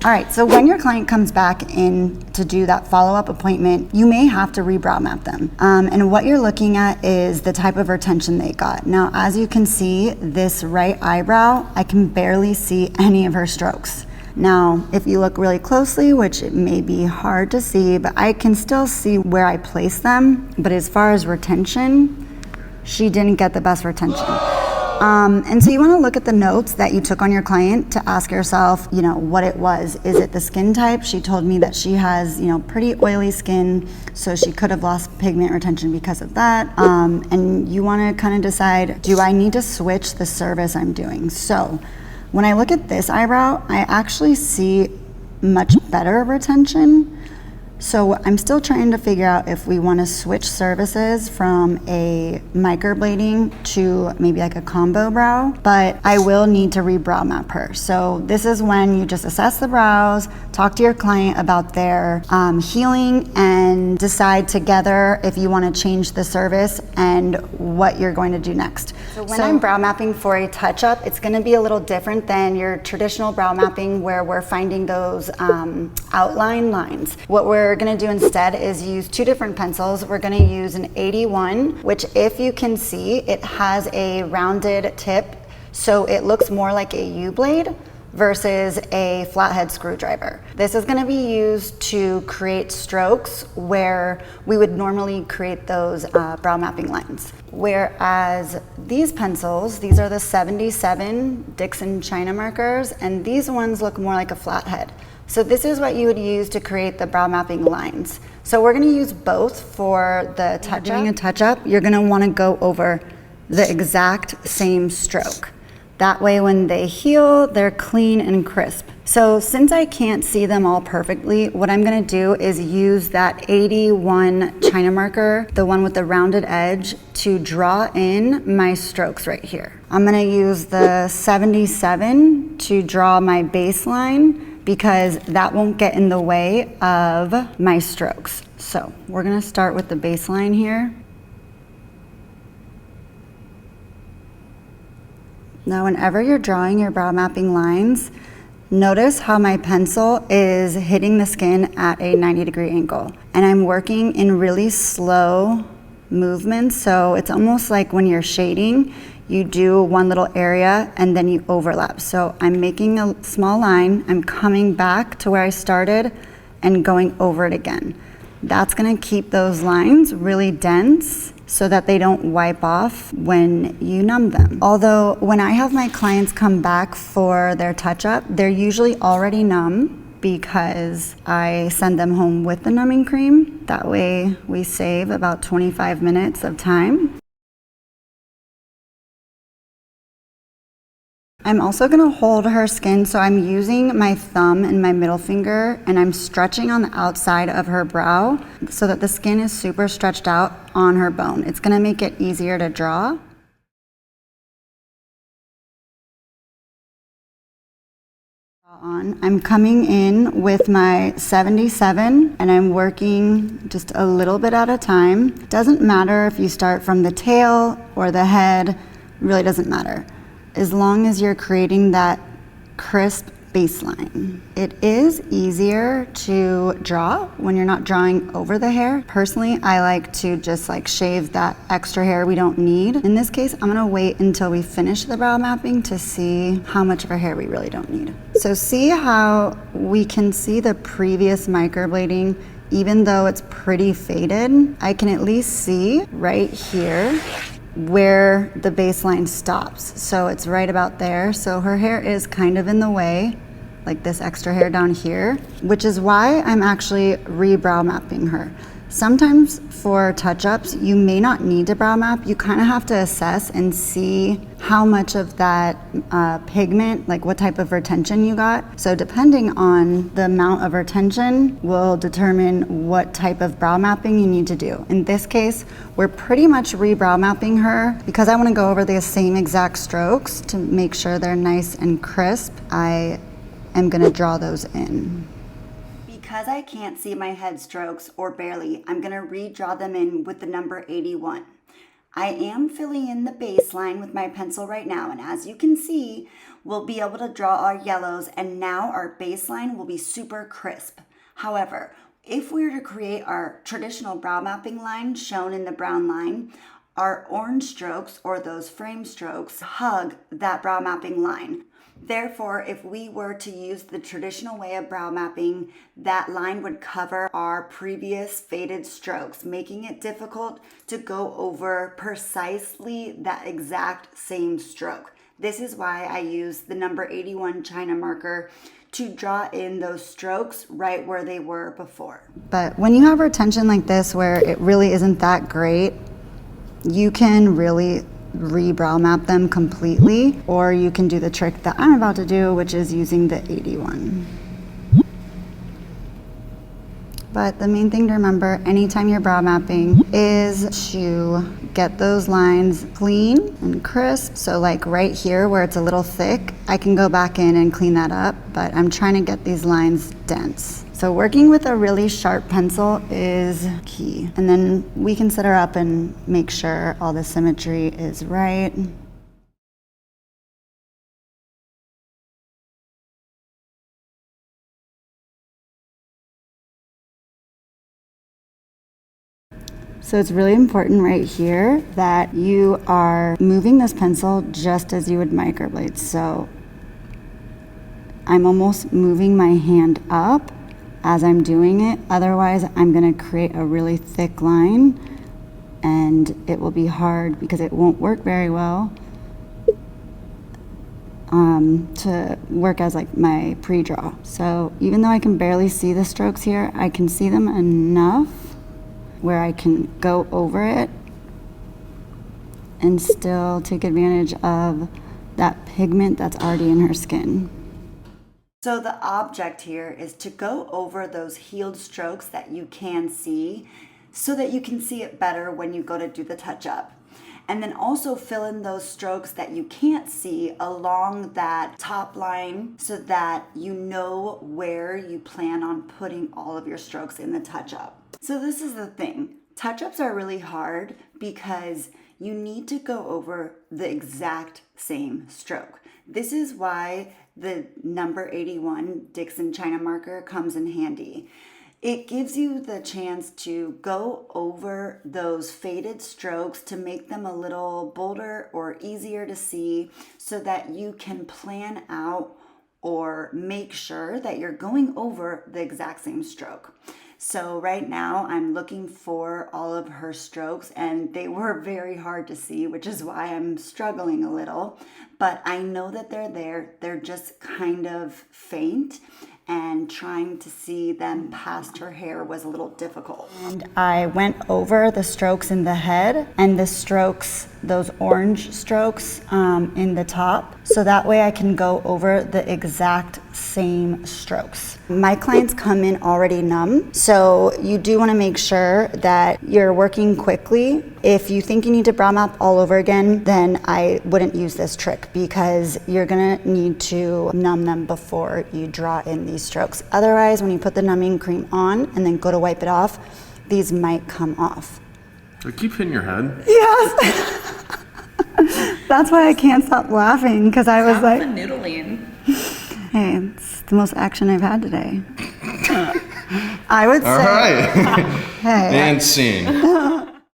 All right, so when your client comes back in to do that follow-up appointment, you may have to rebrow map them. And what you're looking at is the type of retention they got. Now, as you can see, this right eyebrow, I can barely see any of her strokes. Now, if you look really closely, which it may be hard to see, but I can still see where I place them. But as far as retention, she didn't get the best retention. And so you want to look at the notes that you took on your client to ask yourself, what it was. Is it the skin type? She told me that she has, pretty oily skin, so she could have lost pigment retention because of that. And you want to kind of decide, do I need to switch the service I'm doing? So when I look at this eyebrow, I actually see much better retention. So I'm still trying to figure out if we want to switch services from a microblading to maybe like a combo brow, but I will need to rebrow map her. So this is when you just assess the brows, talk to your client about their healing, and decide together if you want to change the service and what you're going to do next. So when I'm brow mapping for a touch-up, it's going to be a little different than your traditional brow mapping where we're finding those outline lines. What we're going to do instead is use two different pencils. We're going to use an 81, which if you can see, it has a rounded tip, so it looks more like a U-blade versus a flathead screwdriver. This is going to be used to create strokes where we would normally create those brow mapping lines. Whereas these pencils, these are the 77 Dixon China markers, and these ones look more like a flathead. So this is what you would use to create the brow mapping lines. So we're going to use both for the touch-up. Doing a touch-up, you're going to want to go over the exact same stroke. That way when they heal, they're clean and crisp. So since I can't see them all perfectly, what I'm going to do is use that 81 China marker, the one with the rounded edge, to draw in my strokes right here. I'm going to use the 77 to draw my baseline, because that won't get in the way of my strokes. So we're gonna start with the baseline here. Now whenever you're drawing your brow mapping lines, notice how my pencil is hitting the skin at a 90-degree angle. And I'm working in really slow movements, so it's almost like when you're shading, you do one little area and then you overlap. So I'm making a small line, I'm coming back to where I started and going over it again. That's gonna keep those lines really dense so that they don't wipe off when you numb them. Although when I have my clients come back for their touch-up, they're usually already numb because I send them home with the numbing cream. That way we save about 25 minutes of time. I'm also gonna hold her skin, so I'm using my thumb and my middle finger, and I'm stretching on the outside of her brow so that the skin is super stretched out on her bone. It's gonna make it easier to draw. I'm coming in with my 77 and I'm working just a little bit at a time. Doesn't matter if you start from the tail or the head, really doesn't matter, as long as you're creating that crisp baseline. It is easier to draw when you're not drawing over the hair. Personally, I like to just shave that extra hair we don't need. In this case, I'm gonna wait until we finish the brow mapping to see how much of our hair we really don't need. So see how we can see the previous microblading, even though it's pretty faded, I can at least see right here where the baseline stops. So it's right about there. So her hair is kind of in the way, like this extra hair down here, which is why I'm actually re-brow mapping her. Sometimes for touch-ups, you may not need to brow map. You kind of have to assess and see how much of that pigment, like what type of retention you got. So depending on the amount of retention will determine what type of brow mapping you need to do. In this case, we're pretty much re-brow mapping her because I want to go over the same exact strokes to make sure they're nice and crisp. I am going to draw those in. Because I can't see my head strokes, or barely, I'm going to redraw them in with the number 81. I am filling in the baseline with my pencil right now, and as you can see, we'll be able to draw our yellows, and now our baseline will be super crisp. However, if we were to create our traditional brow mapping line shown in the brown line, our orange strokes, or those frame strokes, hug that brow mapping line. Therefore, if we were to use the traditional way of brow mapping, that line would cover our previous faded strokes, making it difficult to go over precisely that exact same stroke. This is why I use the number 81 China marker to draw in those strokes right where they were before. But when you have retention like this, where it really isn't that great, you can really re-brow map them completely, or you can do the trick that I'm about to do, which is using the 81. But the main thing to remember anytime you're brow mapping is to get those lines clean and crisp. So like right here where it's a little thick, I can go back in and clean that up, but I'm trying to get these lines dense. So working with a really sharp pencil is key. And then we can set her up and make sure all the symmetry is right. So it's really important right here that you are moving this pencil just as you would microblade. So I'm almost moving my hand up as I'm doing it. Otherwise, I'm gonna create a really thick line and it will be hard because it won't work very well to work as like my pre-draw. So even though I can barely see the strokes here, I can see them enough where I can go over it and still take advantage of that pigment that's already in her skin. So the object here is to go over those healed strokes that you can see so that you can see it better when you go to do the touch-up. And then also fill in those strokes that you can't see along that top line so that you know where you plan on putting all of your strokes in the touch-up. So this is the thing. Touch-ups are really hard because you need to go over the exact same stroke. This is why the number 81 Dixon China marker comes in handy. It gives you the chance to go over those faded strokes to make them a little bolder or easier to see so that you can plan out or make sure that you're going over the exact same stroke. So right now I'm looking for all of her strokes and they were very hard to see, which is why I'm struggling a little, but I know that they're there. They're just kind of faint, and trying to see them past her hair was a little difficult. And I went over the strokes in the head and the strokes, those orange strokes in the top, so that way I can go over the exact same strokes. My clients come in already numb, so you do want to make sure that you're working quickly. If you think you need to brow map all over again, then I wouldn't use this trick because you're gonna need to numb them before you draw in these strokes. Otherwise, when you put the numbing cream on and then go to wipe it off, these might come off. I keep hitting your head. Yes. That's why I can't stop laughing because I was like, noodling. Hey, it's the most action I've had today. I would say. All right. Hey. And scene.